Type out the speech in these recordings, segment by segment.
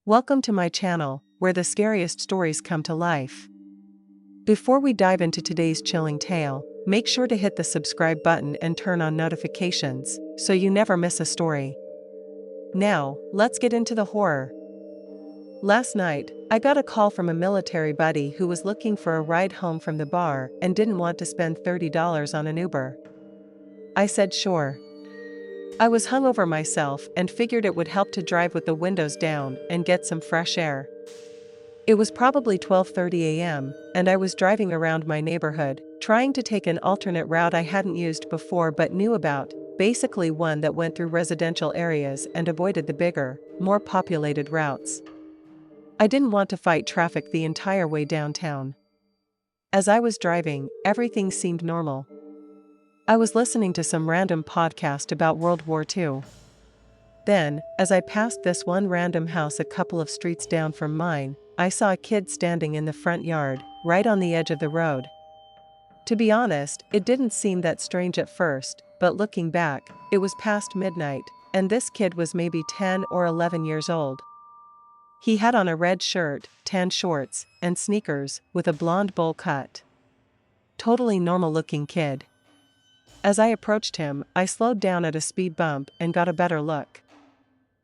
Welcome to my channel, where the scariest stories come to life. Before we dive into today's chilling tale, make sure to hit the subscribe button and turn on notifications, so you never miss a story. Now, let's get into the horror. Last night, I got a call from a military buddy who was looking for a ride home from the bar and didn't want to spend $30 on an Uber. I said sure. I was hungover myself and figured it would help to drive with the windows down and get some fresh air. It was probably 12:30 a.m., and I was driving around my neighborhood, trying to take an alternate route I hadn't used before but knew about, basically one that went through residential areas and avoided the bigger, more populated routes. I didn't want to fight traffic the entire way downtown. As I was driving, everything seemed normal. I was listening to some random podcast about World War II. Then, as I passed this one random house a couple of streets down from mine, I saw a kid standing in the front yard, right on the edge of the road. To be honest, it didn't seem that strange at first, but looking back, it was past midnight, and this kid was maybe 10 or 11 years old. He had on a red shirt, tan shorts, and sneakers, with a blonde bowl cut. Totally normal-looking kid. As I approached him, I slowed down at a speed bump and got a better look.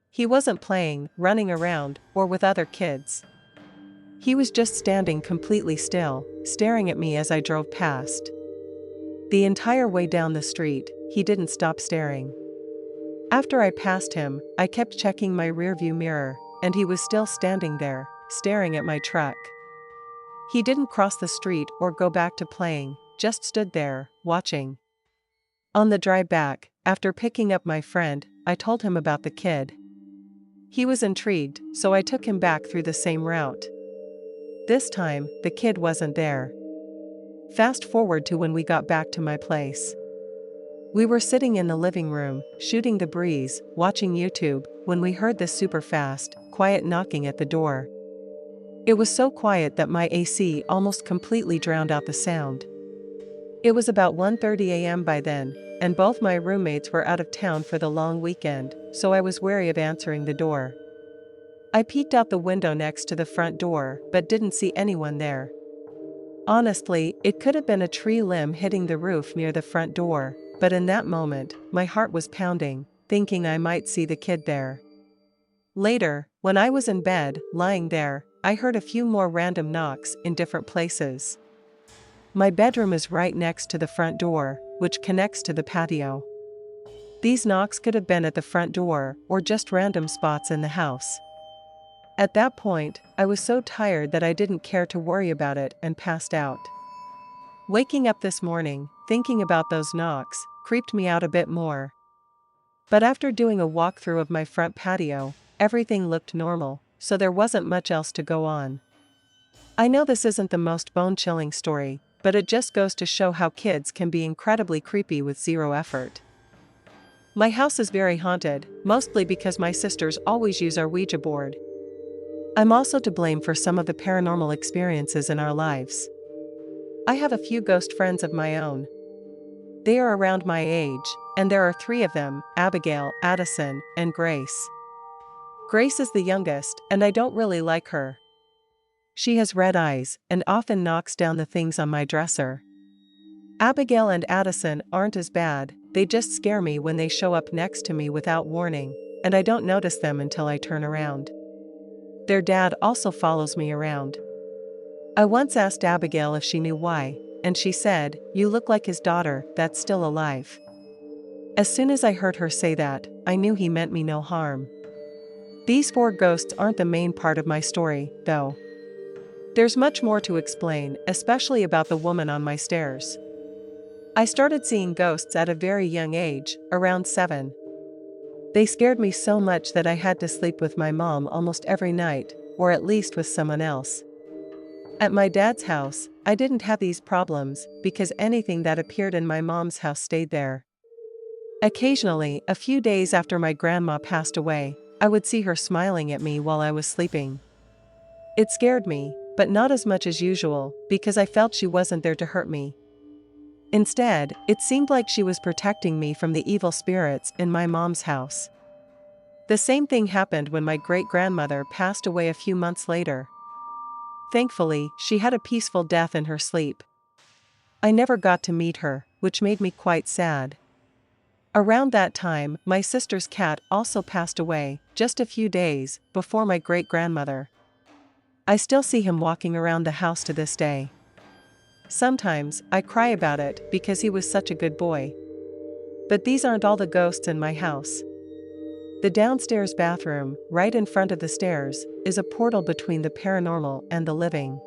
He wasn't playing, running around, or with other kids. He was just standing completely still, staring at me as I drove past. The entire way down the street, he didn't stop staring. After I passed him, I kept checking my rearview mirror, and he was still standing there, staring at my truck. He didn't cross the street or go back to playing, just stood there, watching. On the drive back, after picking up my friend, I told him about the kid. He was intrigued, so I took him back through the same route. This time, the kid wasn't there. Fast forward to when we got back to my place. We were sitting in the living room, shooting the breeze, watching YouTube, when we heard this super fast, quiet knocking at the door. It was so quiet that my AC almost completely drowned out the sound. It was about 1:30 a.m. by then, and both my roommates were out of town for the long weekend, so I was wary of answering the door. I peeked out the window next to the front door, but didn't see anyone there. Honestly, it could have been a tree limb hitting the roof near the front door, but in that moment, my heart was pounding, thinking I might see the kid there. Later, when I was in bed, lying there, I heard a few more random knocks in different places. My bedroom is right next to the front door, which connects to the patio. These knocks could have been at the front door, or just random spots in the house. At that point, I was so tired that I didn't care to worry about it and passed out. Waking up this morning, thinking about those knocks, creeped me out a bit more. But after doing a walkthrough of my front patio, everything looked normal, so there wasn't much else to go on. I know this isn't the most bone-chilling story, but it just goes to show how kids can be incredibly creepy with zero effort. My house is very haunted, mostly because my sisters always use our Ouija board. I'm also to blame for some of the paranormal experiences in our lives. I have a few ghost friends of my own. They are around my age, and there are 3 of them: Abigail, Addison, and Grace. Grace is the youngest, and I don't really like her. She has red eyes, and often knocks down the things on my dresser. Abigail and Addison aren't as bad, they just scare me when they show up next to me without warning, and I don't notice them until I turn around. Their dad also follows me around. I once asked Abigail if she knew why, and she said, "You look like his daughter, that's still alive." As soon as I heard her say that, I knew he meant me no harm. These 4 ghosts aren't the main part of my story, though. There's much more to explain, especially about the woman on my stairs. I started seeing ghosts at a very young age, around 7. They scared me so much that I had to sleep with my mom almost every night, or at least with someone else. At my dad's house, I didn't have these problems, because anything that appeared in my mom's house stayed there. Occasionally, a few days after my grandma passed away, I would see her smiling at me while I was sleeping. It scared me, but not as much as usual, because I felt she wasn't there to hurt me. Instead, it seemed like she was protecting me from the evil spirits in my mom's house. The same thing happened when my great-grandmother passed away a few months later. Thankfully, she had a peaceful death in her sleep. I never got to meet her, which made me quite sad. Around that time, my sister's cat also passed away, just a few days before my great-grandmother. I still see him walking around the house to this day. Sometimes, I cry about it because he was such a good boy. But these aren't all the ghosts in my house. The downstairs bathroom, right in front of the stairs, is a portal between the paranormal and the living.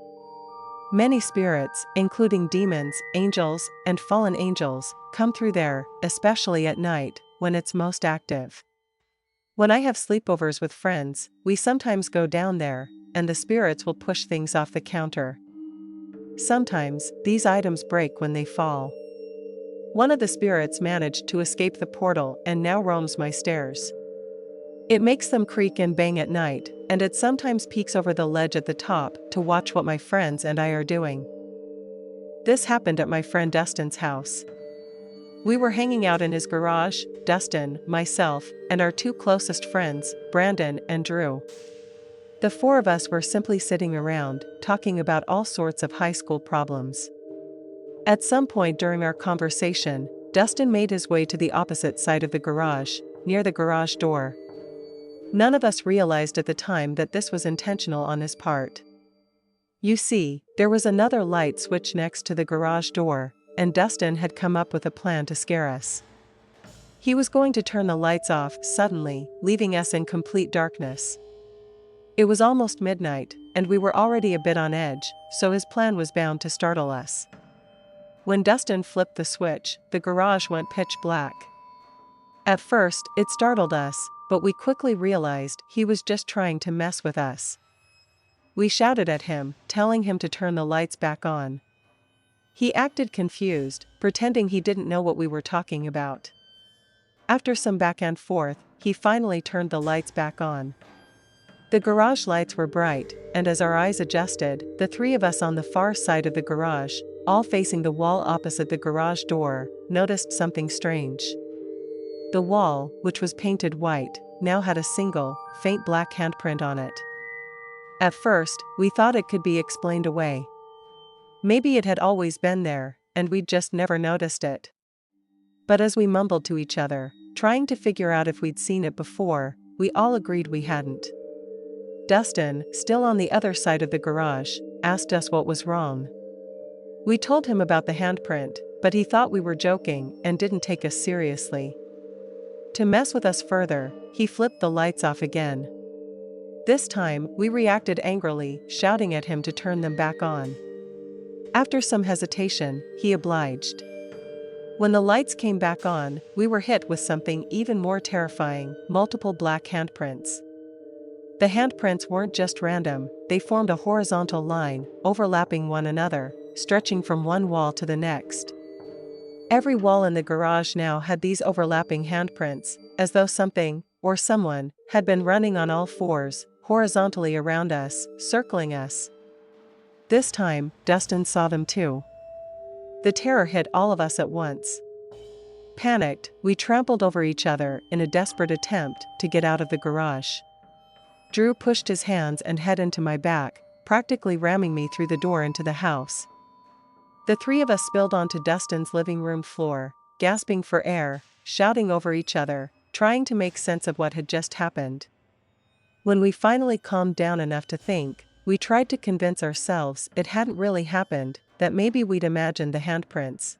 Many spirits, including demons, angels, and fallen angels, come through there, especially at night, when it's most active. When I have sleepovers with friends, we sometimes go down there, and the spirits will push things off the counter. Sometimes, these items break when they fall. One of the spirits managed to escape the portal and now roams my stairs. It makes them creak and bang at night, and it sometimes peeks over the ledge at the top to watch what my friends and I are doing. This happened at my friend Dustin's house. We were hanging out in his garage, Dustin, myself, and our two closest friends, Brandon and Drew. The four of us were simply sitting around, talking about all sorts of high school problems. At some point during our conversation, Dustin made his way to the opposite side of the garage, near the garage door. None of us realized at the time that this was intentional on his part. You see, there was another light switch next to the garage door, and Dustin had come up with a plan to scare us. He was going to turn the lights off suddenly, leaving us in complete darkness. It was almost midnight, and we were already a bit on edge, so his plan was bound to startle us. When Dustin flipped the switch, the garage went pitch black. At first, it startled us, but we quickly realized he was just trying to mess with us. We shouted at him, telling him to turn the lights back on. He acted confused, pretending he didn't know what we were talking about. After some back and forth, he finally turned the lights back on. The garage lights were bright, and as our eyes adjusted, the three of us on the far side of the garage, all facing the wall opposite the garage door, noticed something strange. The wall, which was painted white, now had a single, faint black handprint on it. At first, we thought it could be explained away. Maybe it had always been there, and we'd just never noticed it. But as we mumbled to each other, trying to figure out if we'd seen it before, we all agreed we hadn't. Dustin, still on the other side of the garage, asked us what was wrong. We told him about the handprint, but he thought we were joking and didn't take us seriously. To mess with us further, he flipped the lights off again. This time, we reacted angrily, shouting at him to turn them back on. After some hesitation, he obliged. When the lights came back on, we were hit with something even more terrifying: multiple black handprints. The handprints weren't just random, they formed a horizontal line, overlapping one another, stretching from one wall to the next. Every wall in the garage now had these overlapping handprints, as though something, or someone, had been running on all fours, horizontally around us, circling us. This time, Dustin saw them too. The terror hit all of us at once. Panicked, we trampled over each other in a desperate attempt to get out of the garage. Drew pushed his hands and head into my back, practically ramming me through the door into the house. The three of us spilled onto Dustin's living room floor, gasping for air, shouting over each other, trying to make sense of what had just happened. When we finally calmed down enough to think, we tried to convince ourselves it hadn't really happened, that maybe we'd imagined the handprints.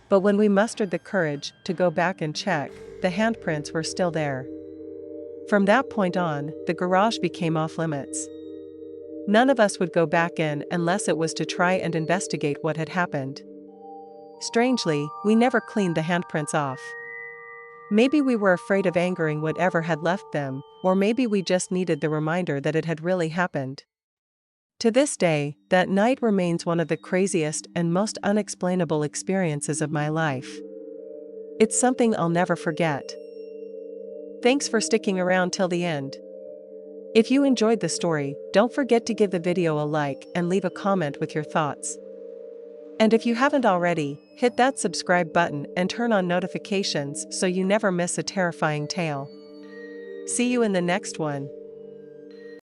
But when we mustered the courage to go back and check, the handprints were still there. From that point on, the garage became off limits. None of us would go back in unless it was to try and investigate what had happened. Strangely, we never cleaned the handprints off. Maybe we were afraid of angering whatever had left them, or maybe we just needed the reminder that it had really happened. To this day, that night remains one of the craziest and most unexplainable experiences of my life. It's something I'll never forget. Thanks for sticking around till the end. If you enjoyed the story, don't forget to give the video a like and leave a comment with your thoughts. And if you haven't already, hit that subscribe button and turn on notifications so you never miss a terrifying tale. See you in the next one.